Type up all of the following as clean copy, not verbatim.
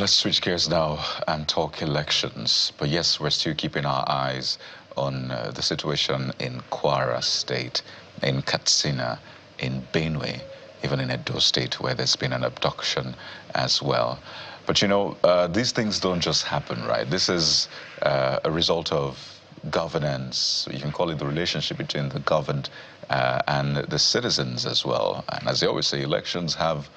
let's switch gears now and talk elections. But yes, we're still keeping our eyes on the situation in Kwara State, in Katsina, in Benue, even in Edo State, where there's been an abduction as well. But you know, these things don't just happen, right? This is a result of governance. You can call it the relationship between the governed and the citizens as well. And as they always say, elections have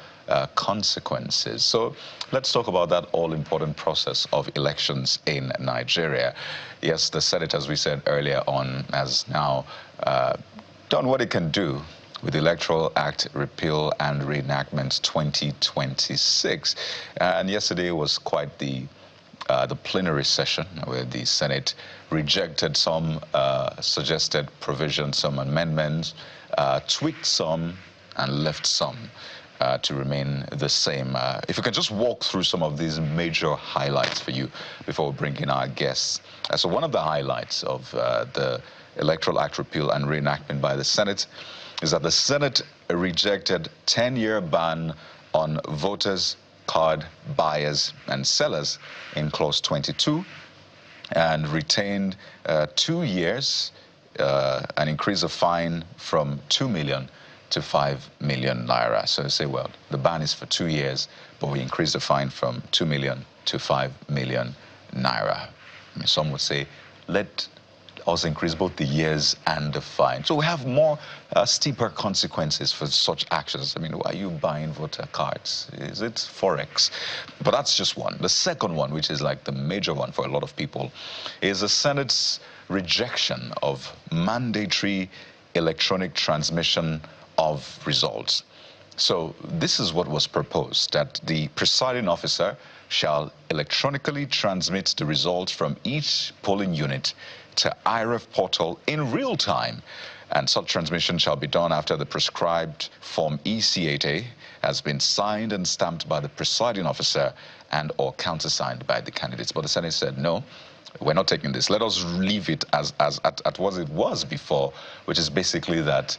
consequences. So let's talk about that all-important process of elections in Nigeria. Yes, the Senate, as we said earlier on, has now done what it can do with the Electoral Act Repeal and Reenactment 2026. And yesterday was quite the plenary session where the Senate rejected some suggested provisions, some amendments, tweaked some, and left some to remain the same. If we can just walk through some of these major highlights for you before we bring in our guests. So one of the highlights of the Electoral Act Repeal and Reenactment by the Senate is that the Senate rejected 10-year ban on voters, card buyers and sellers in Clause 22 and retained 2 years, an increase of fine from 2 million to 5 million naira. So you say, well, the ban is for 2 years, but we increase the fine from 2 million to 5 million naira. I mean, some would say, let us increase both the years and the fine. So we have more steeper consequences for such actions. I mean, why are you buying voter cards? Is it Forex? But that's just one. The second one, which is like the major one for a lot of people, is the Senate's rejection of mandatory electronic transmission of results. So this is what was proposed, that the presiding officer shall electronically transmit the results from each polling unit to IREF portal in real time. And such transmission shall be done after the prescribed Form EC8A has been signed and stamped by the presiding officer and or countersigned by the candidates. But the Senate said, no, we're not taking this. Let us leave it at what it was before, which is basically that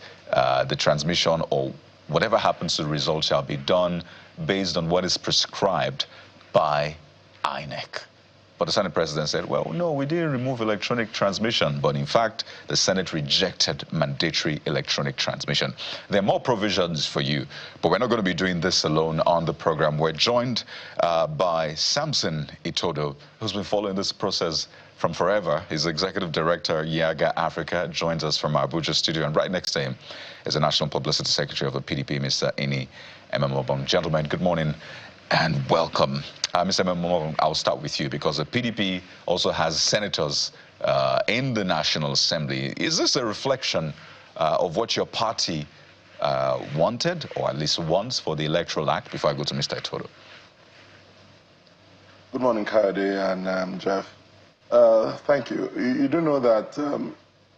the transmission or whatever happens to the result shall be done based on what is prescribed by INEC. But the Senate President said, well, no, we didn't remove electronic transmission. But in fact, the Senate rejected mandatory electronic transmission. There are more provisions for you, but we're not going to be doing this alone on the program. We're joined by Samson Itodo, who's been following this process from forever. He's Executive Director, YIAGA Africa, joins us from our Abuja studio. And right next to him is the National Publicity Secretary of the PDP, Mr. Ini Ememobong. Gentlemen, good morning and welcome. Mr. Ememobong, I'll start with you because the PDP also has senators in the National Assembly. Is this a reflection of what your party wanted, or at least wants, for the Electoral Act? Before I go to Mr. Itodo. Good morning, Kayode and Jeff. Thank you. You do know that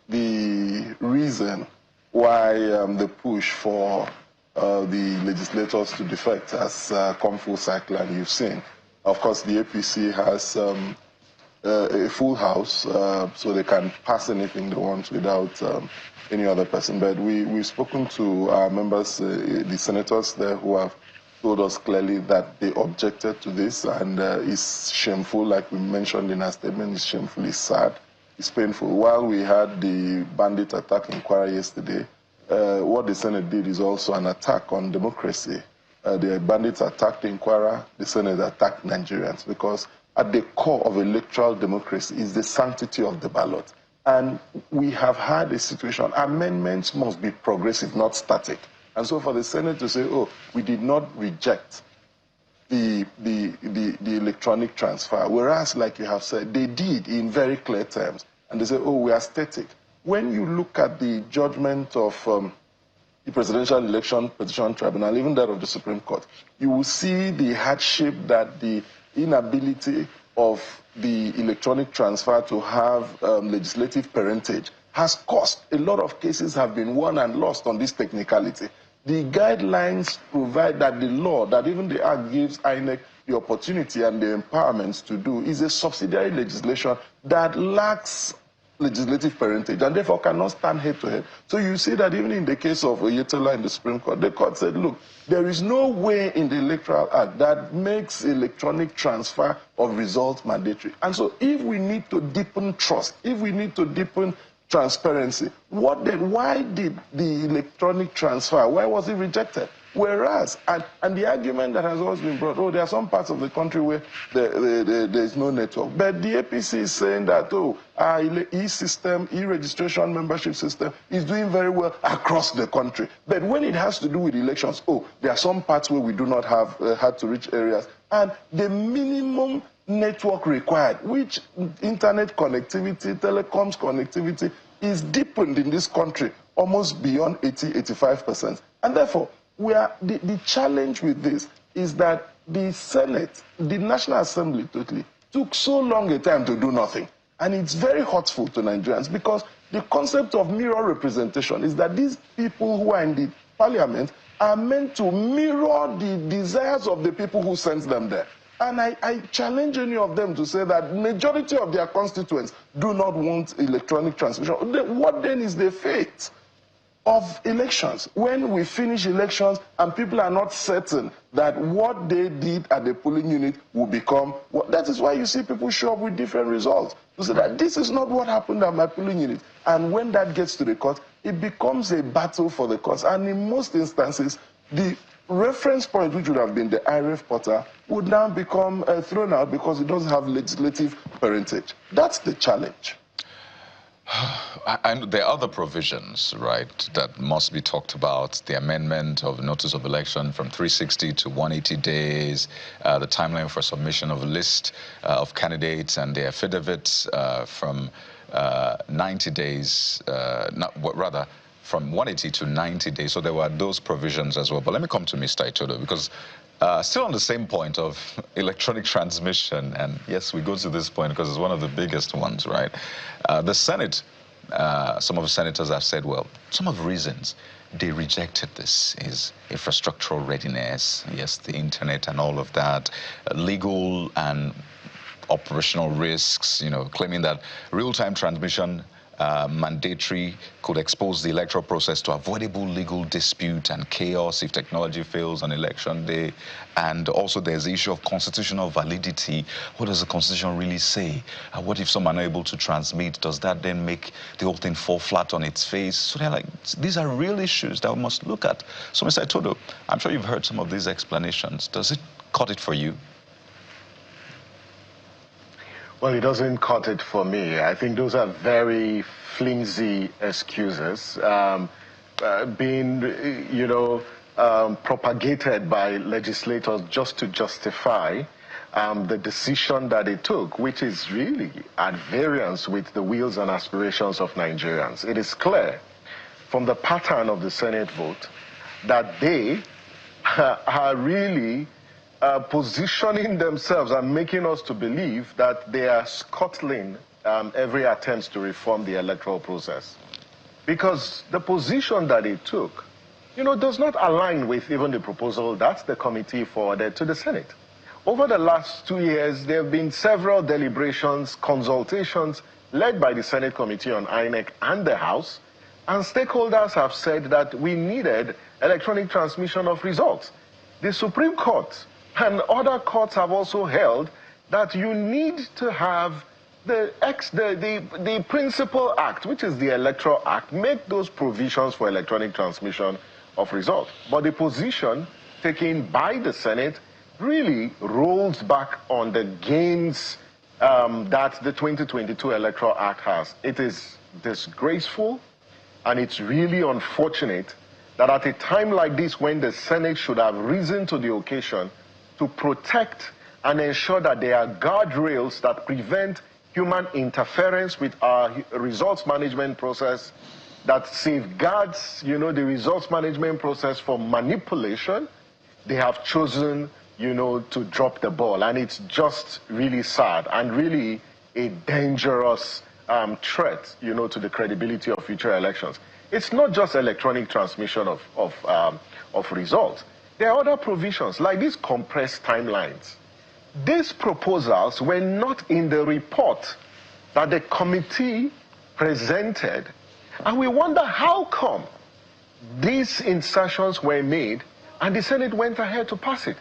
the reason why the push for the legislators to defect has come full cycle, and you've seen. Of course, the APC has a full house, so they can pass anything they want without any other person. But we've spoken to our members, the senators there, who have told us clearly that they objected to this, and it's shameful, like we mentioned in our statement. It's shameful, it's sad, it's painful. While we had the bandit attack in Kwara yesterday, what the Senate did is also an attack on democracy. The bandits attacked in Kwara, the Senate attacked Nigerians, because at the core of electoral democracy is the sanctity of the ballot. And we have had a situation, amendments must be progressive, not static. And so for the Senate to say, oh, we did not reject the electronic transfer, whereas, like you have said, they did in very clear terms. And they say, oh, we are static. When you look at the judgment of the Presidential Election Petition Tribunal, even that of the Supreme Court, you will see the hardship that the inability of the electronic transfer to have legislative parentage has cost. A lot of cases have been won and lost on this technicality. The guidelines provide that the law, that even the Act gives INEC the opportunity and the empowerments to do, is a subsidiary legislation that lacks legislative parentage and therefore cannot stand head to head. So you see that even in the case of YIAGA in the Supreme Court, the court said, look, there is no way in the Electoral Act that makes electronic transfer of results mandatory. And so if we need to deepen trust, if we need to deepen transparency, why did the electronic transfer, why was it rejected? Whereas, and the argument that has always been brought, there are some parts of the country where there is no network. But the APC is saying that, our e-system, e-registration membership system is doing very well across the country. But when it has to do with elections, there are some parts where we do not have hard-to-reach areas. And the minimum network required, which internet connectivity, telecoms connectivity, is deepened in this country almost beyond 80–85%. And therefore, the challenge with this is that the Senate, the National Assembly totally, took so long a time to do nothing. And it's very hurtful to Nigerians because the concept of mirror representation is that these people who are in the parliament are meant to mirror the desires of the people who sent them there. And I challenge any of them to say that majority of their constituents do not want electronic transmission. What then is the fate of elections? When we finish elections and people are not certain that what they did at the polling unit will become, that is why you see people show up with different results. To say that this is not what happened at my polling unit. And when that gets to the court, it becomes a battle for the courts. And in most instances, the reference point, which would have been the IREF portal, would now become thrown out because it doesn't have legislative parentage. That's the challenge. And there are other provisions, right, that must be talked about. The amendment of notice of election from 360 to 180 days, the timeline for submission of a list of candidates and their affidavits from 90 days, rather, from 180 to 90 days. So there were those provisions as well. But let me come to Mr. Itodo, because still on the same point of electronic transmission, and yes, we go to this point because it's one of the biggest ones, right? The Senate, some of the senators have said, well, some of the reasons they rejected this is infrastructural readiness, yes, the internet and all of that, legal and operational risks, claiming that real-time transmission mandatory could expose the electoral process to avoidable legal dispute and chaos if technology fails on election day. And also there's the issue of constitutional validity. What does the Constitution really say? What if some are not able to transmit? Does that then make the whole thing fall flat on its face? So they're like, these are real issues that we must look at. So Mr. Itodo, I'm sure you've heard some of these explanations. Does it cut it for you? Well, it doesn't cut it for me. I think those are very flimsy excuses being, propagated by legislators just to justify the decision that they took, which is really at variance with the wills and aspirations of Nigerians. It is clear from the pattern of the Senate vote that they are really positioning themselves and making us to believe that they are scuttling every attempt to reform the electoral process. Because the position that they took, does not align with even the proposal that the committee forwarded to the Senate. Over the last 2 years, there have been several deliberations, consultations led by the Senate Committee on INEC and the House, and stakeholders have said that we needed electronic transmission of results. The Supreme Court and other courts have also held that you need to have the principal act, which is the Electoral Act, make those provisions for electronic transmission of results. But the position taken by the Senate really rolls back on the gains that the 2022 Electoral Act has. It is disgraceful, and it's really unfortunate that at a time like this, when the Senate should have risen to the occasion to protect and ensure that there are guardrails that prevent human interference with our results management process, that safeguards, the results management process from manipulation, they have chosen, to drop the ball. And it's just really sad and really a dangerous threat, to the credibility of future elections. It's not just electronic transmission of results. There are other provisions, like these compressed timelines. These proposals were not in the report that the committee presented, and we wonder how come these insertions were made and the Senate went ahead to pass it.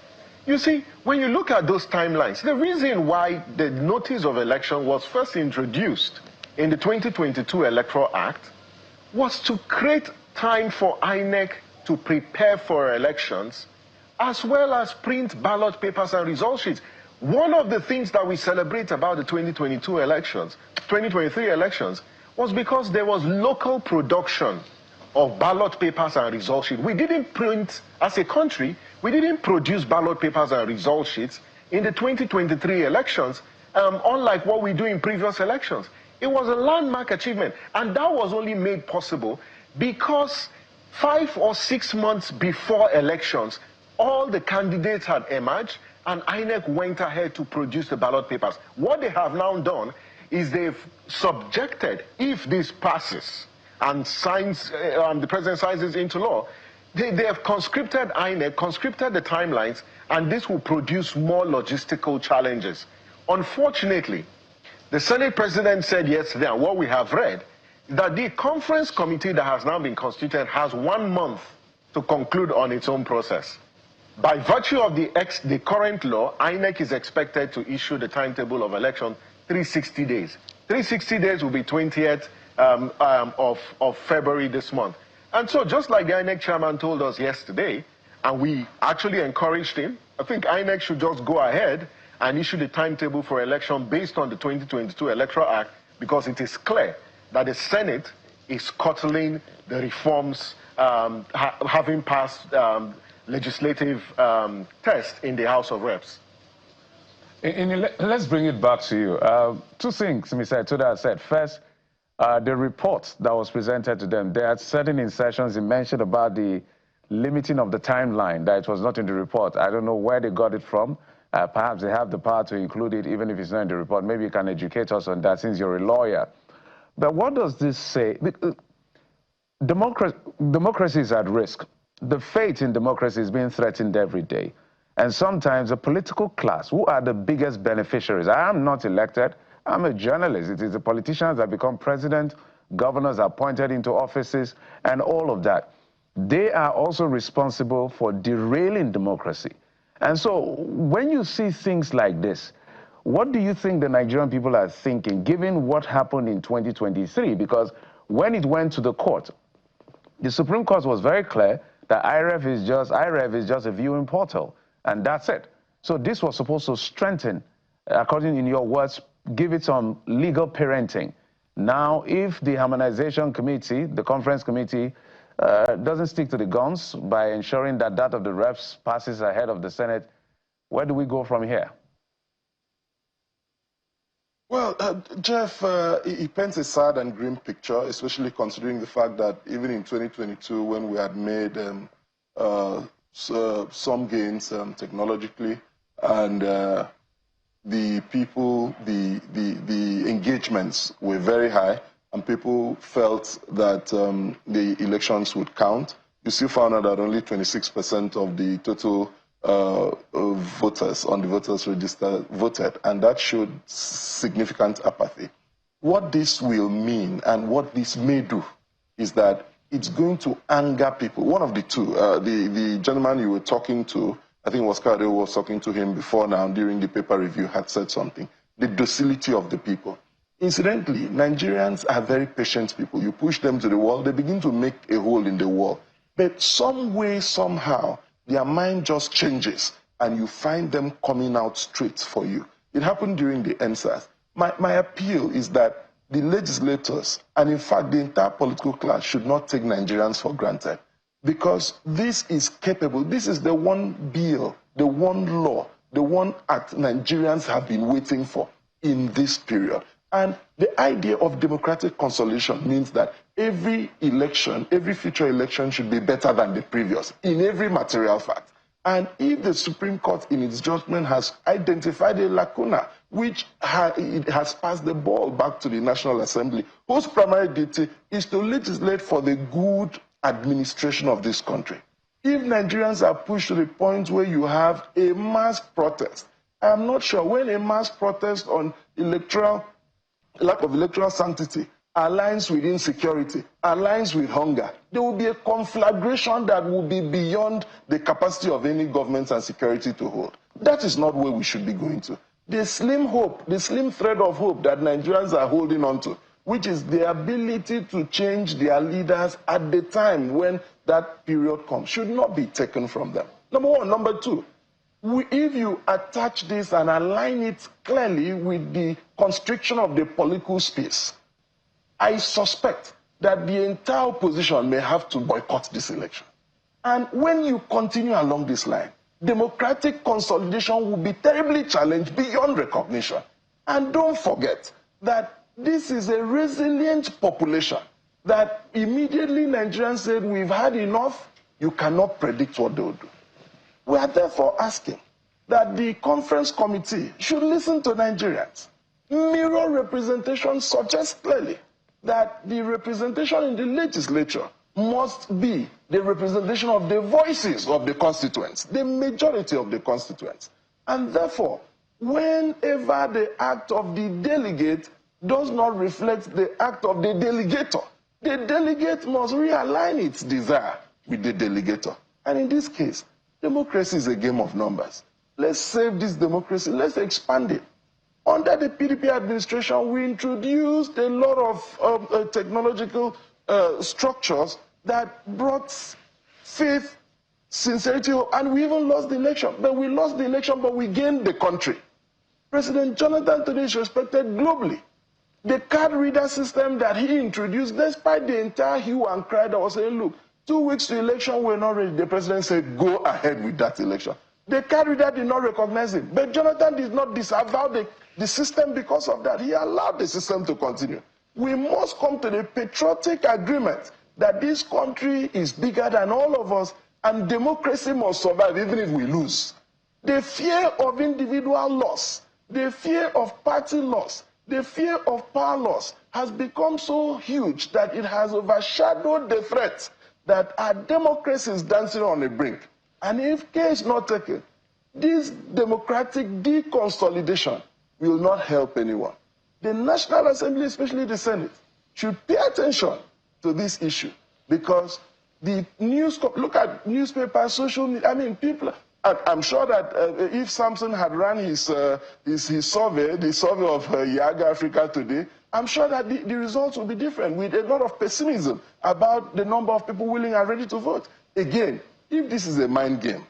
You see, when you look at those timelines, the reason why the notice of election was first introduced in the 2022 Electoral Act was to create time for INEC to prepare for elections, as well as print ballot papers and result sheets. One of the things that we celebrate about the 2023 elections, was because there was local production of ballot papers and result sheets. We didn't print, as a country, we didn't produce ballot papers and result sheets in the 2023 elections, unlike what we do in previous elections. It was a landmark achievement, and that was only made possible because 5 or 6 months before elections, all the candidates had emerged, and INEC went ahead to produce the ballot papers. What they have now done is they've subjected, if this passes and signs, the president signs this into law, they have conscripted INEC, conscripted the timelines, and this will produce more logistical challenges. Unfortunately, the Senate president said yesterday, and what we have read, that the conference committee that has now been constituted has 1 month to conclude on its own process. By virtue of the current law, INEC is expected to issue the timetable of election 360 days. 360 days will be 20th of February this month. And so just like the INEC chairman told us yesterday, and we actually encouraged him, I think INEC should just go ahead and issue the timetable for election based on the 2022 Electoral Act, because it is clear that the Senate is curtailing the reforms having passed legislative test in the House of Reps. Let's bring it back to you. Two things, Mr. Etoda said. First, the report that was presented to them, there are certain insertions he mentioned about the limiting of the timeline, that it was not in the report. I don't know where they got it from. Perhaps they have the power to include it, even if it's not in the report. Maybe you can educate us on that, since you're a lawyer. But what does this say? Democracy is at risk. The faith in democracy is being threatened every day. And sometimes the political class, who are the biggest beneficiaries? I am not elected. I'm a journalist. It is the politicians that become president, governors are appointed into offices, and all of that. They are also responsible for derailing democracy. And so when you see things like this, what do you think the Nigerian people are thinking, given what happened in 2023? Because when it went to the court, the Supreme Court was very clear that IREF is just a viewing portal, and that's it. So this was supposed to strengthen, according in your words, give it some legal parenting. Now, if the harmonization committee, the conference committee, doesn't stick to the guns by ensuring that that of the reps passes ahead of the Senate, where do we go from here? Well, Jeff, it paints a sad and grim picture, especially considering the fact that even in 2022, when we had made some gains technologically, and the engagements were very high, and people felt that the elections would count, you still found out that only 26% of the total voters on the voters register voted, and that showed significant apathy. What this will mean and what this may do is that it's going to anger people. One of the two, the gentleman you were talking to, I think Kade was talking to him before now during the paper review, had said something, the docility of the people. Incidentally, Nigerians are very patient people. You push them to the wall, they begin to make a hole in the wall. But some way, somehow, their mind just changes, and you find them coming out straight for you. It happened during the NSAS. My appeal is that the legislators, and in fact the entire political class, should not take Nigerians for granted. Because this is capable, this is the one bill, the one law, the one act Nigerians have been waiting for in this period. And the idea of democratic consolidation means that every election, every future election should be better than the previous in every material fact. And if the Supreme Court in its judgment has identified a lacuna, which it has passed the ball back to the National Assembly, whose primary duty is to legislate for the good administration of this country. If Nigerians are pushed to the point where you have a mass protest, I'm not sure when a mass protest on lack of electoral sanctity aligns with insecurity, aligns with hunger, there will be a conflagration that will be beyond the capacity of any government and security to hold. That is not where we should be going to. The slim hope, the slim thread of hope that Nigerians are holding on to, which is the ability to change their leaders at the time when that period comes, should not be taken from them. Number one. Number two, if you attach this and align it clearly with the constriction of the political space, I suspect that the entire opposition may have to boycott this election. And when you continue along this line, democratic consolidation will be terribly challenged beyond recognition. And don't forget that this is a resilient population that immediately Nigerians said, we've had enough, you cannot predict what they will do. We are therefore asking that the conference committee should listen to Nigerians. Mirror representation suggests clearly that the representation in the legislature must be the representation of the voices of the constituents, the majority of the constituents. And therefore, whenever the act of the delegate does not reflect the act of the delegator, the delegate must realign its desire with the delegator. And in this case, democracy is a game of numbers. Let's save this democracy. Let's expand it. Under the PDP administration, we introduced a lot of technological structures that brought faith, sincerity, and we even lost the election. But we lost the election, but we gained the country. President Jonathan today is respected globally. The card reader system that he introduced, despite the entire hue and cry that was saying, look, 2 weeks to election, we're not ready. The president said, go ahead with that election. The card reader did not recognize him. But Jonathan did not disavow the system because of that. He allowed the system to continue. We must come to the patriotic agreement that this country is bigger than all of us and democracy must survive even if we lose. The fear of individual loss, the fear of party loss, the fear of power loss has become so huge that it has overshadowed the threat that our democracy is dancing on the brink. And if care is not taken, this democratic deconsolidation will not help anyone. The National Assembly, especially the Senate, should pay attention to this issue because the news, look at newspapers, social media, I mean, people, I'm sure that if Samson had run his survey, the survey of YIAGA Africa today, I'm sure that the results will be different with a lot of pessimism about the number of people willing and ready to vote. Again, if this is a mind game,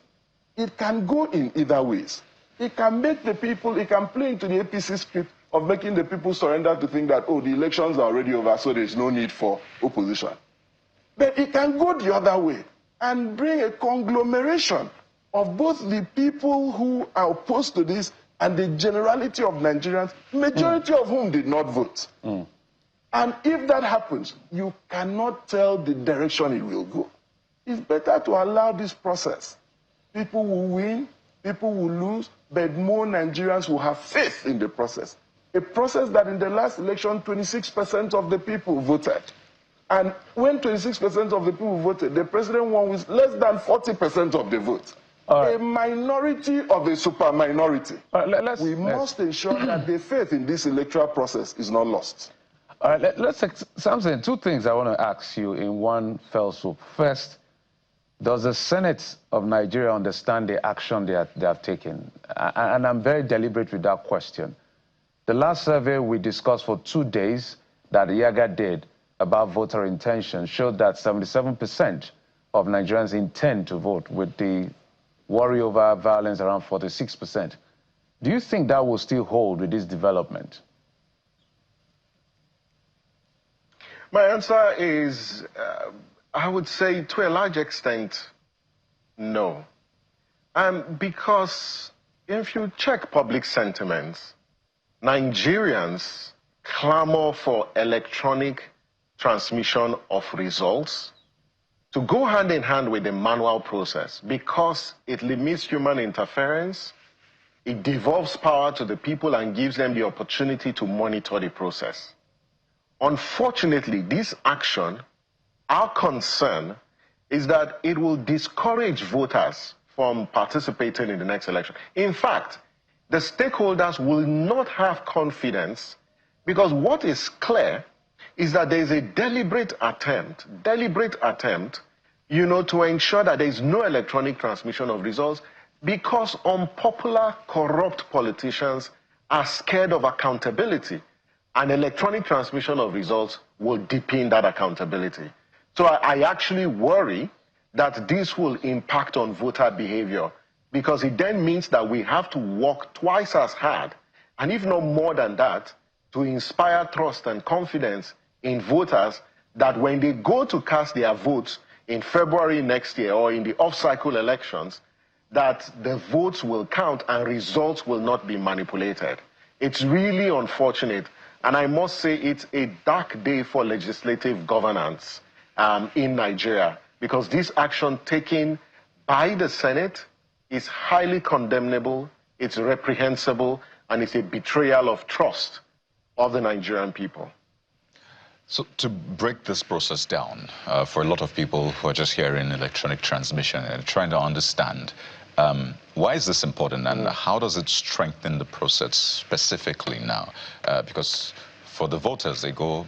it can go in either ways. It can make the people, it can play into the APC script of making the people surrender to think that, oh, the elections are already over, so there's no need for opposition. But it can go the other way and bring a conglomeration of both the people who are opposed to this and the generality of Nigerians, majority of whom did not vote. And if that happens, you cannot tell the direction it will go. It's better to allow this process. People will win, people will lose, but more Nigerians will have faith in the process. A process that in the last election, 26% of the people voted. And when 26% of the people voted, the president won with less than 40% of the vote. Right. A minority of a super minority. Right, we must ensure that the faith in this electoral process is not lost. All right, let's take Samson, two things I want to ask you in one fell swoop. First, does the Senate of Nigeria understand the action they have taken? And I'm very deliberate with that question. The last survey we discussed for 2 days that YIAGA did about voter intention showed that 77% of Nigerians intend to vote, with the worry over violence around 46%. Do you think that will still hold with this development? My answer is, I would say to a large extent, no. Because if you check public sentiments, Nigerians clamor for electronic transmission of results to go hand in hand with the manual process because it limits human interference, it devolves power to the people and gives them the opportunity to monitor the process. Unfortunately, this action, our concern is that it will discourage voters from participating in the next election. In fact, the stakeholders will not have confidence because what is clear is that there is a deliberate attempt, to ensure that there is no electronic transmission of results because unpopular, corrupt politicians are scared of accountability. And electronic transmission of results will deepen that accountability. So I actually worry that this will impact on voter behavior, because it then means that we have to work twice as hard, and if not more than that, to inspire trust and confidence in voters that when they go to cast their votes in February next year or in the off-cycle elections, that the votes will count and results will not be manipulated. It's really unfortunate, and I must say it's a dark day for legislative governance in Nigeria, because this action taken by the Senate is highly condemnable, it's reprehensible, and it's a betrayal of trust of the Nigerian people. So to break this process down, for a lot of people who are just hearing electronic transmission and trying to understand, why is this important and how does it strengthen the process specifically now? Because for the voters, they go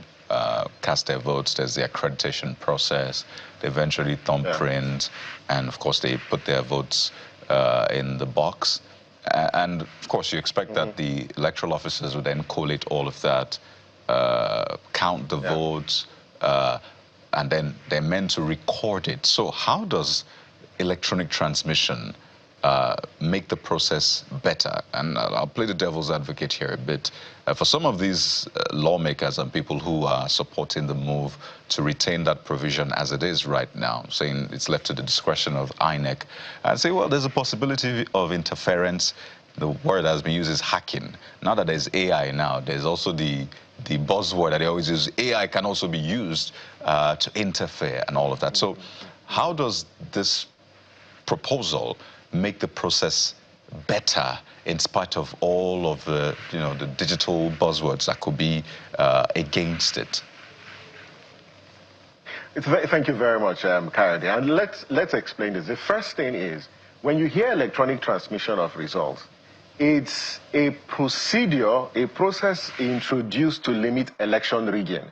cast their votes, there's the accreditation process, they eventually thumbprint, and of course they put their votes in the box. And of course you expect that the electoral officers would then collate all of that, count the votes, and then they're meant to record it. So how does electronic transmission make the process better? And I'll play the devil's advocate here a bit. For some of these lawmakers and people who are supporting the move to retain that provision as it is right now, saying it's left to the discretion of INEC, and say, well, there's a possibility of interference. The word that has been used is hacking. Now that there's AI now, there's also the buzzword that they always use. AI can also be used to interfere and all of that. So how does this proposal make the process better in spite of all of the, the digital buzzwords that could be against it? Thank you very much, Kayode. And let's explain this. The first thing is, when you hear electronic transmission of results, it's a procedure, a process introduced to limit election rigging.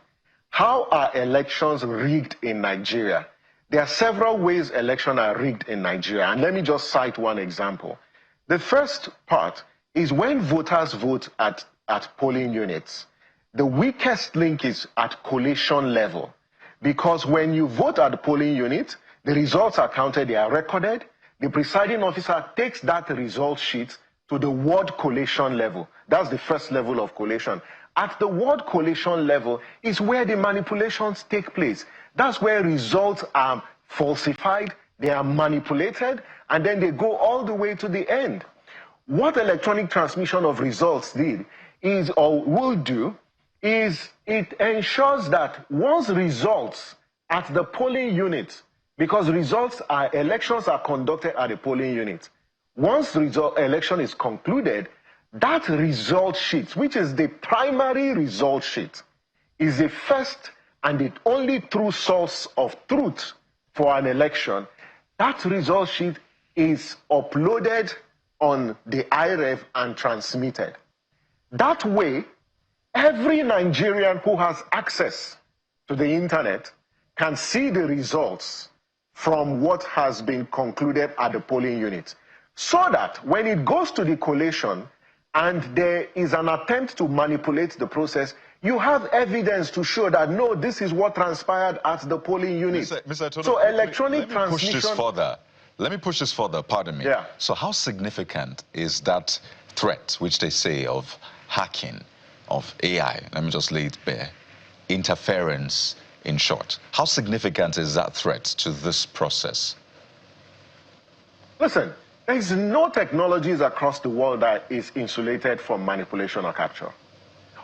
How are elections rigged in Nigeria? There are several ways elections are rigged in Nigeria, and let me just cite one example. The first part is when voters vote at polling units. The weakest link is at collation level, because when you vote at the polling unit, the results are counted, they are recorded. The presiding officer takes that result sheet to the ward collation level. That's the first level of collation. At the ward collation level is where the manipulations take place. That's where results are falsified, they are manipulated, and then they go all the way to the end. What electronic transmission of results did is, or will do, is it ensures that once results at the polling unit, because elections are conducted at the polling unit, once election is concluded, that result sheet, which is the primary result sheet, is the first and the only true source of truth for an election. That result sheet is uploaded on the IREV and transmitted. That way, every Nigerian who has access to the internet can see the results from what has been concluded at the polling unit. So that when it goes to the collation and there is an attempt to manipulate the process, you have evidence to show that, no, this is what transpired at the polling unit. Mr. Atodo, so electronic transmission... Let me push this further, pardon me. Yeah. So how significant is that threat, which they say of hacking, of AI, let me just lay it bare, interference in short? How significant is that threat to this process? Listen, there is no technologies across the world that is insulated from manipulation or capture.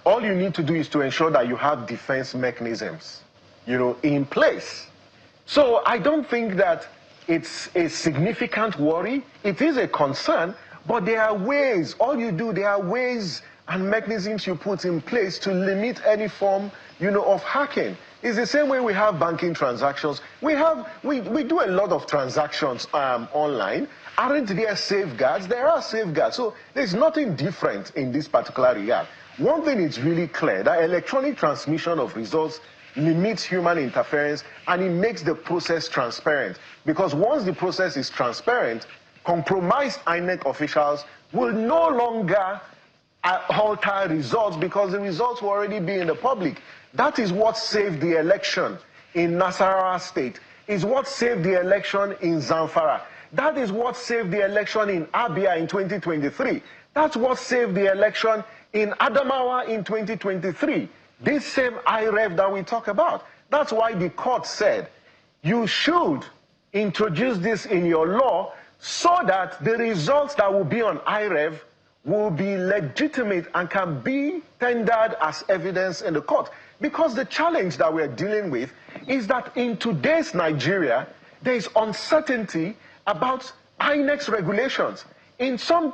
All you need to do is to ensure that you have defense mechanisms, in place. So I don't think that it's a significant worry. It is a concern, but there are ways, there are ways and mechanisms you put in place to limit any form, of hacking. It's the same way we have banking transactions. We do a lot of transactions online. Aren't there safeguards? There are safeguards. So there's nothing different in this particular regard. One thing is really clear, that electronic transmission of results limits human interference and it makes the process transparent. Because once the process is transparent, compromised INEC officials will no longer alter results because the results will already be in the public. That is what saved the election in Nasarawa State. Is what saved the election in Zamfara. That is what saved the election in Abia in 2023. That's what saved the election in Adamawa in 2023. This same IREV that we talk about. That's why the court said you should introduce this in your law so that the results that will be on IREV will be legitimate and can be tendered as evidence in the court. Because the challenge that we're dealing with is that in today's Nigeria, there is uncertainty about INEC's regulations. In some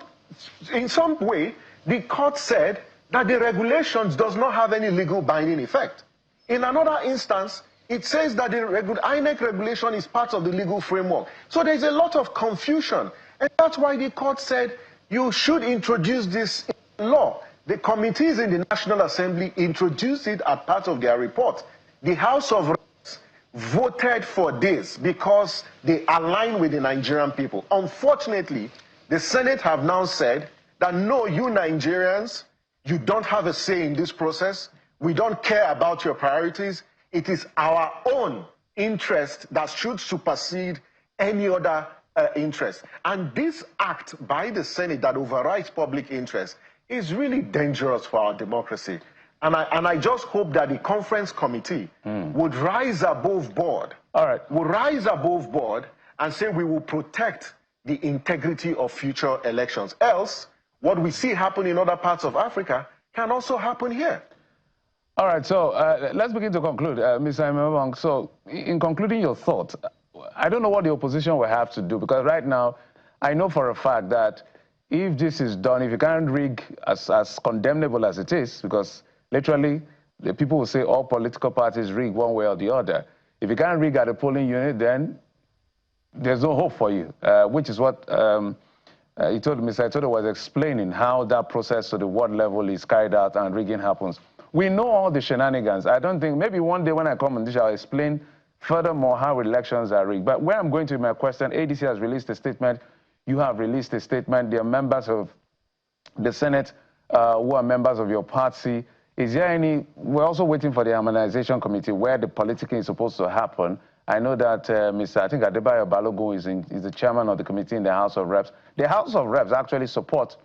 way, the court said that the regulations does not have any legal binding effect. In another instance, it says that the INEC regulation is part of the legal framework. So there's a lot of confusion. And that's why the court said you should introduce this in law. The committees in the National Assembly introduced it as part of their report. The House of Reps voted for this because they align with the Nigerian people. Unfortunately, the Senate have now said that no, you Nigerians, you don't have a say in this process. We don't care about your priorities. It is our own interest that should supersede any other interest. And this act by the Senate that overrides public interest is really dangerous for our democracy. And I just hope that the conference committee would rise above board. All right. Would rise above board and say we will protect the integrity of future elections. Else, what we see happen in other parts of Africa can also happen here. All right, so let's begin to conclude, Mr. Imemong. So in concluding your thought, I don't know what the opposition will have to do, because right now, I know for a fact that if this is done, if you can't rig as condemnable as it is, because literally the people will say all political parties rig one way or the other. If you can't rig at a polling unit, then there's no hope for you, which is what Mr. Itodo was explaining, how that process to the ward level is carried out and rigging happens. We know all the shenanigans. I don't think, maybe one day when I come on this, I'll explain furthermore how elections are rigged. But where I'm going to my question, ADC has released a statement. You have released a statement. There are members of the Senate who are members of your party. Is there any, we're also waiting for the harmonization committee where the politicking is supposed to happen. I know that Mr. Adebayo Balogun is the chairman of the committee in the House of Reps. The House of Reps actually support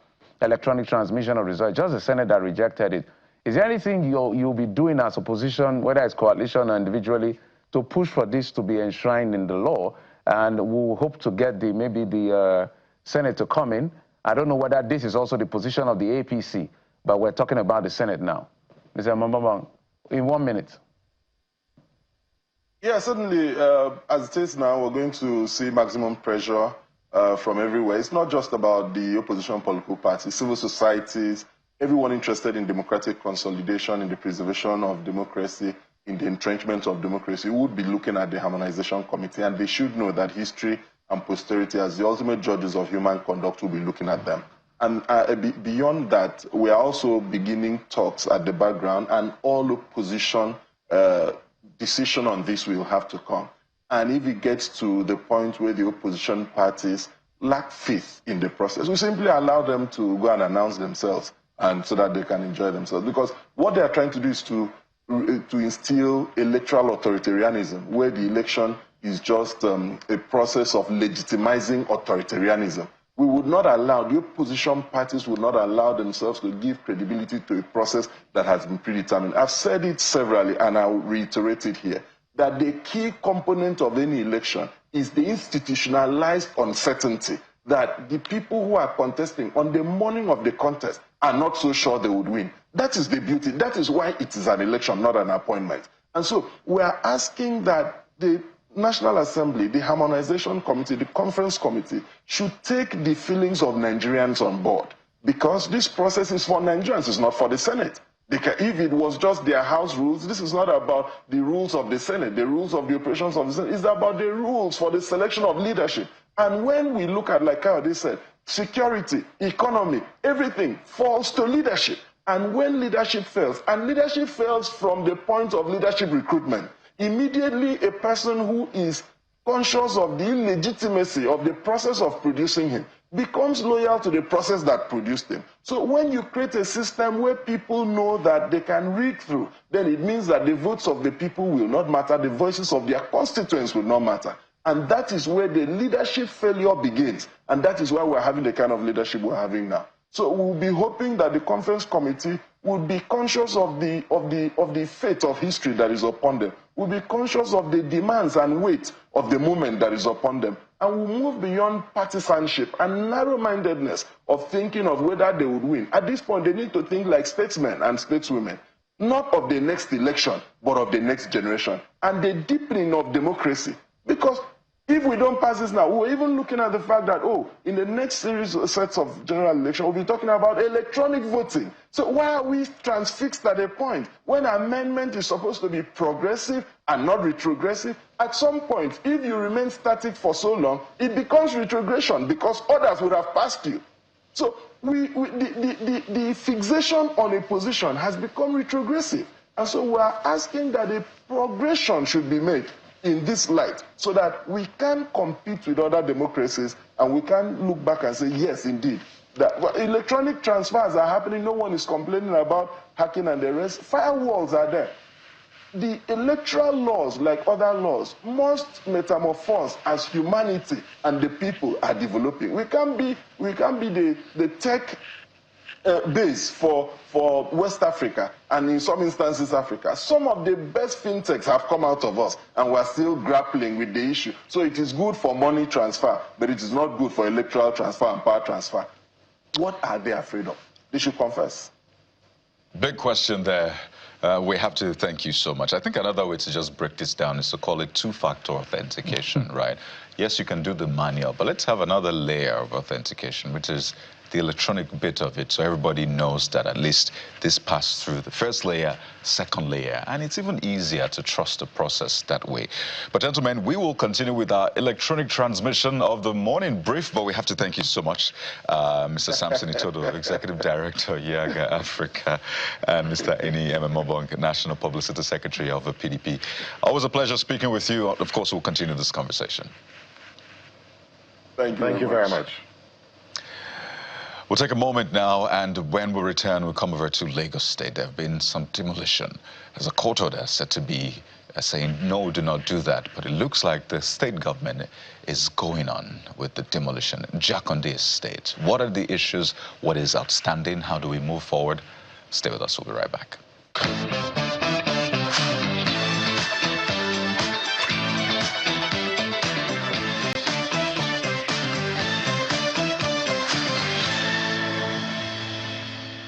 electronic transmission of results, just the Senate that rejected it. Is there anything you'll be doing as opposition, whether it's coalition or individually, to push for this to be enshrined in the law? And we'll hope to get maybe the Senate to come in. I don't know whether this is also the position of the APC, but we're talking about the Senate now. Mr. Mamabang, in 1 minute. Yeah, certainly, as it is now, we're going to see maximum pressure from everywhere. It's not just about the opposition political parties, civil societies, everyone interested in democratic consolidation, in the preservation of democracy, in the entrenchment of democracy, would be looking at the harmonization committee, and they should know that history and posterity, as the ultimate judges of human conduct, will be looking at them. And beyond that, we are also beginning talks at the background, and all opposition decision on this will have to come. And if it gets to the point where the opposition parties lack faith in the process, we simply allow them to go and announce themselves, and so that they can enjoy themselves. Because what they are trying to do is to instill electoral authoritarianism, where the election is just a process of legitimizing authoritarianism. We would not allow, the opposition parties would not allow themselves to give credibility to a process that has been predetermined. I've said it severally, and I'll reiterate it here, that the key component of any election is the institutionalized uncertainty that the people who are contesting on the morning of the contest are not so sure they would win. That is the beauty. That is why it is an election, not an appointment. And so we are asking that the National Assembly, the Harmonization Committee, the Conference Committee should take the feelings of Nigerians on board, because this process is for Nigerians, it's not for the Senate. If it was just their house rules, this is not about the rules of the Senate, the rules of the operations of the Senate. It's about the rules for the selection of leadership. And when we look at, like how they said, security, economy, everything falls to leadership. And when leadership fails, and leadership fails from the point of leadership recruitment, immediately a person who is conscious of the illegitimacy of the process of producing him becomes loyal to the process that produced him. So when you create a system where people know that they can read through, then it means that the votes of the people will not matter, the voices of their constituents will not matter. And that is where the leadership failure begins. And that is why we're having the kind of leadership we're having now. So we'll be hoping that the conference committee would be conscious of the fate of history that is upon them. We'll be conscious of the demands and weight of the moment that is upon them. And we'll move beyond partisanship and narrow-mindedness of thinking of whether they would win. At this point, they need to think like statesmen and stateswomen, not of the next election, but of the next generation. And the deepening of democracy. Because if we don't pass this now, we're even looking at the fact that, oh, in the next series of sets of general election, we'll be talking about electronic voting. So why are we transfixed at a point when amendment is supposed to be progressive and not retrogressive? At some point, if you remain static for so long, it becomes retrogression because others would have passed you. So the fixation on a position has become retrogressive. And so we are asking that a progression should be made in this light so that we can compete with other democracies and we can look back and say, yes, indeed, that electronic transfers are happening. No one is complaining about hacking and the rest. Firewalls are there. The electoral laws, like other laws, must metamorphose as humanity and the people are developing. We can't be the tech base for West Africa and in some instances Africa. Some of the best fintechs have come out of us and we're still grappling with the issue. So it is good for money transfer, but it is not good for electoral transfer and power transfer. What are they afraid of? They should confess. Big question there. We have to thank you so much. I think another way to just break this down is to call it two-factor authentication, right? Yes, you can do the manual, but let's have another layer of authentication, which is the electronic bit of it, so everybody knows that at least this passed through the first layer, second layer, and it's even easier to trust the process that way. But gentlemen, we will continue with our electronic transmission of the morning brief, but we have to thank you so much, Mr. Samson Itodo, Executive Director, YIAGA Africa, and Mr. Eni Ememobong, National Publicity Secretary of the PDP. Always a pleasure speaking with you. Of course, we'll continue this conversation. Thank you very much. We'll take a moment now, and when we return, we'll come over to Lagos State. There have been some demolition. There's a court order said to be saying, no, do not do that. But it looks like the state government is going on with the demolition. Jakonde Estate. What are the issues? What is outstanding? How do we move forward? Stay with us. We'll be right back.